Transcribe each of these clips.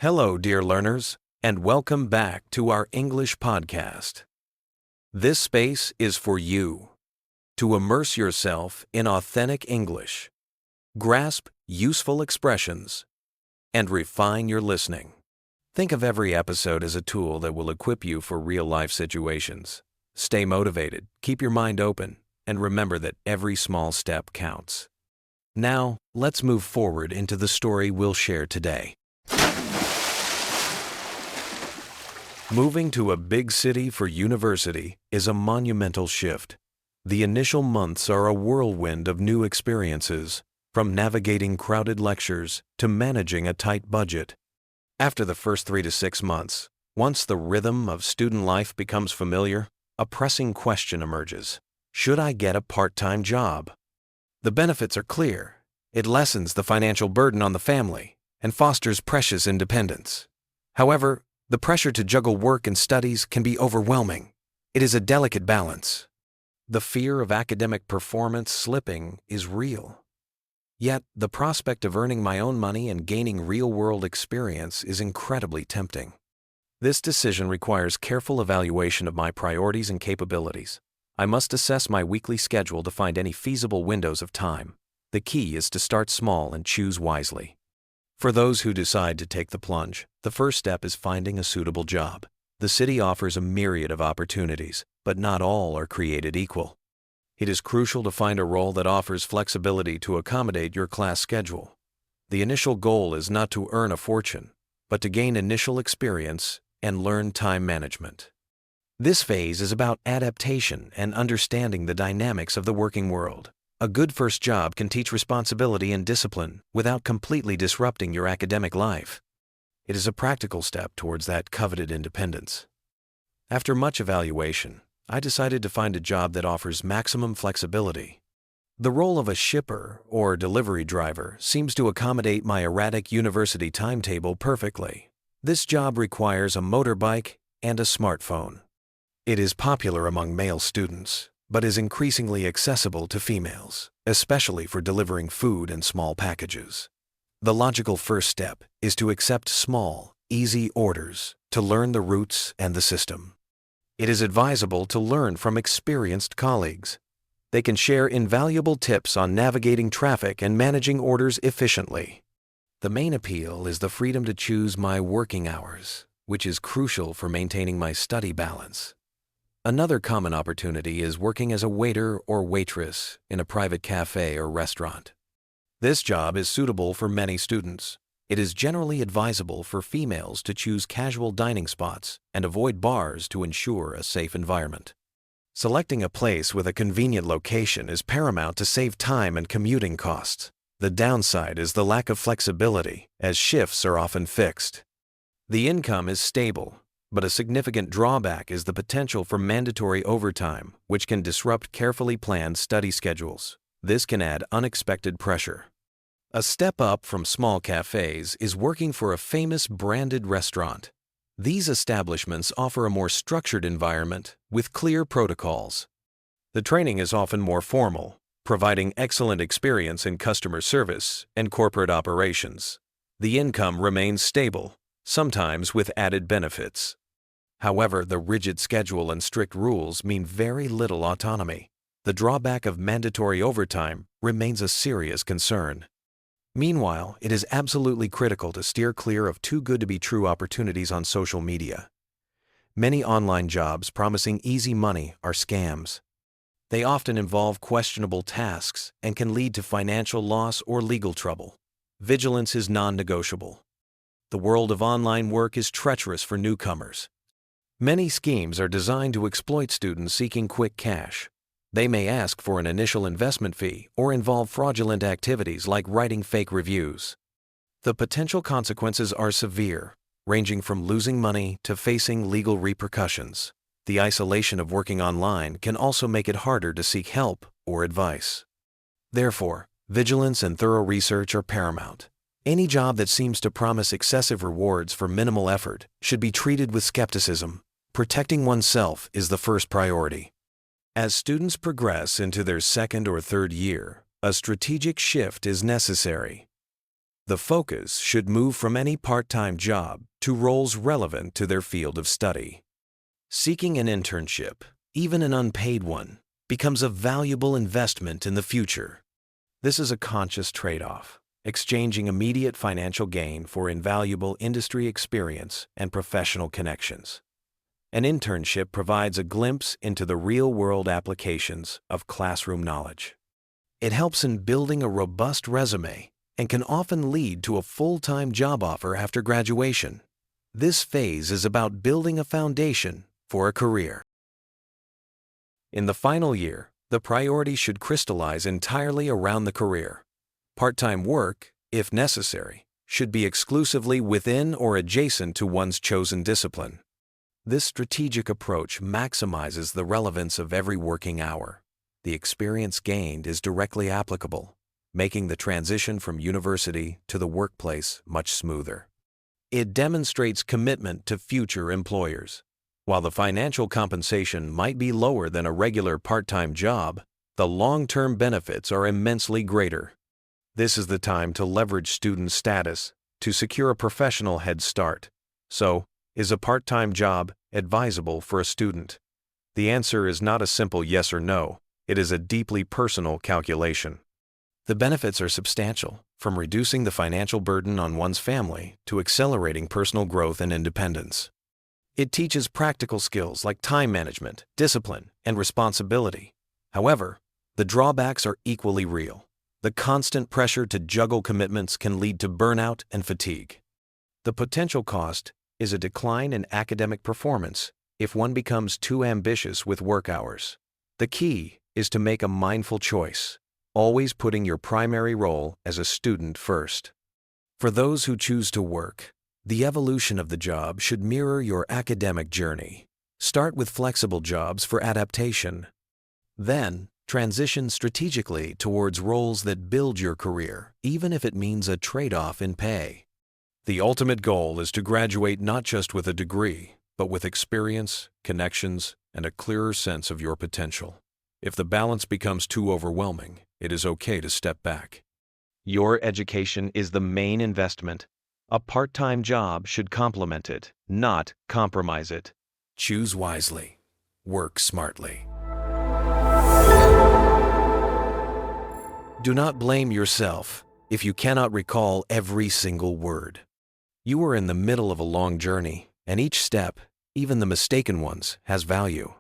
Hello, dear learners, and welcome back to our English podcast. This space is for you to immerse yourself in authentic English, grasp useful expressions, and refine your listening. Think of every episode as a tool that will equip you for real-life situations. Stay motivated, keep your mind open, and remember that every small step counts. Now, let's move forward into the story we'll share today. Moving to a big city for university is a monumental shift. The initial months are a whirlwind of new experiences, from navigating crowded lectures to managing a tight budget. After the first 3 to 6 months, once the rhythm of student life becomes familiar, a pressing question emerges. Should I get a part-time job? The benefits are clear. It lessens the financial burden on the family and fosters precious independence. However, the pressure to juggle work and studies can be overwhelming. It is a delicate balance. The fear of academic performance slipping is real. Yet, the prospect of earning my own money and gaining real-world experience is incredibly tempting. This decision requires careful evaluation of my priorities and capabilities. I must assess my weekly schedule to find any feasible windows of time. The key is to start small and choose wisely. For those who decide to take the plunge, the first step is finding a suitable job. The city offers a myriad of opportunities, but not all are created equal. It is crucial to find a role that offers flexibility to accommodate your class schedule. The initial goal is not to earn a fortune, but to gain initial experience and learn time management. This phase is about adaptation and understanding the dynamics of the working world. A good first job can teach responsibility and discipline without completely disrupting your academic life. It is a practical step towards that coveted independence. After much evaluation, I decided to find a job that offers maximum flexibility. The role of a shipper or delivery driver seems to accommodate my erratic university timetable perfectly. This job requires a motorbike and a smartphone. It is popular among male students, but is increasingly accessible to females, especially for delivering food and small packages. The logical first step is to accept small, easy orders to learn the routes and the system. It is advisable to learn from experienced colleagues. They can share invaluable tips on navigating traffic and managing orders efficiently. The main appeal is the freedom to choose my working hours, which is crucial for maintaining my study balance. Another common opportunity is working as a waiter or waitress in a private cafe or restaurant. This job is suitable for many students. It is generally advisable for females to choose casual dining spots and avoid bars to ensure a safe environment. Selecting a place with a convenient location is paramount to save time and commuting costs. The downside is the lack of flexibility, as shifts are often fixed. The income is stable, but a significant drawback is the potential for mandatory overtime, which can disrupt carefully planned study schedules. This can add unexpected pressure. A step up from small cafes is working for a famous branded restaurant. These establishments offer a more structured environment with clear protocols. The training is often more formal, providing excellent experience in customer service and corporate operations. The income remains stable, sometimes with added benefits. However, the rigid schedule and strict rules mean very little autonomy. The drawback of mandatory overtime remains a serious concern. Meanwhile, it is absolutely critical to steer clear of too-good-to-be-true opportunities on social media. Many online jobs promising easy money are scams. They often involve questionable tasks and can lead to financial loss or legal trouble. Vigilance is non-negotiable. The world of online work is treacherous for newcomers. Many schemes are designed to exploit students seeking quick cash. They may ask for an initial investment fee or involve fraudulent activities like writing fake reviews. The potential consequences are severe, ranging from losing money to facing legal repercussions. The isolation of working online can also make it harder to seek help or advice. Therefore, vigilance and thorough research are paramount. Any job that seems to promise excessive rewards for minimal effort should be treated with skepticism. Protecting oneself is the first priority. As students progress into their second or third year, a strategic shift is necessary. The focus should move from any part-time job to roles relevant to their field of study. Seeking an internship, even an unpaid one, becomes a valuable investment in the future. This is a conscious trade-off, exchanging immediate financial gain for invaluable industry experience and professional connections. An internship provides a glimpse into the real-world applications of classroom knowledge. It helps in building a robust resume and can often lead to a full-time job offer after graduation. This phase is about building a foundation for a career. In the final year, the priority should crystallize entirely around the career. Part-time work, if necessary, should be exclusively within or adjacent to one's chosen discipline. This strategic approach maximizes the relevance of every working hour. The experience gained is directly applicable, making the transition from university to the workplace much smoother. It demonstrates commitment to future employers. While the financial compensation might be lower than a regular part-time job, the long-term benefits are immensely greater. This is the time to leverage student status to secure a professional head start. So, is a part-time job advisable for a student? The answer is not a simple yes or no. It is a deeply personal calculation. The benefits are substantial, from reducing the financial burden on one's family to accelerating personal growth and independence. It teaches practical skills like time management, discipline, and responsibility. However, the drawbacks are equally real. The constant pressure to juggle commitments can lead to burnout and fatigue. The potential cost is a decline in academic performance if one becomes too ambitious with work hours. The key is to make a mindful choice, always putting your primary role as a student first. For those who choose to work, the evolution of the job should mirror your academic journey. Start with flexible jobs for adaptation. Then, transition strategically towards roles that build your career, even if it means a trade-off in pay. The ultimate goal is to graduate not just with a degree, but with experience, connections, and a clearer sense of your potential. If the balance becomes too overwhelming, it is okay to step back. Your education is the main investment. A part-time job should complement it, not compromise it. Choose wisely. Work smartly. Do not blame yourself if you cannot recall every single word. You are in the middle of a long journey, and each step, even the mistaken ones, has value.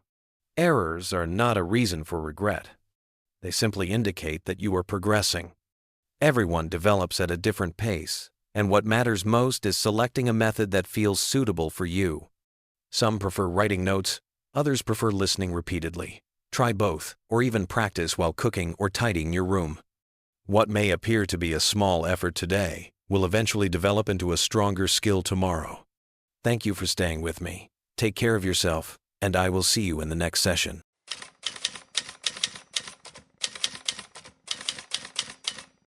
Errors are not a reason for regret. They simply indicate that you are progressing. Everyone develops at a different pace, and what matters most is selecting a method that feels suitable for you. Some prefer writing notes, others prefer listening repeatedly. Try both, or even practice while cooking or tidying your room. What may appear to be a small effort today will eventually develop into a stronger skill tomorrow. Thank you for staying with me. Take care of yourself, and I will see you in the next session.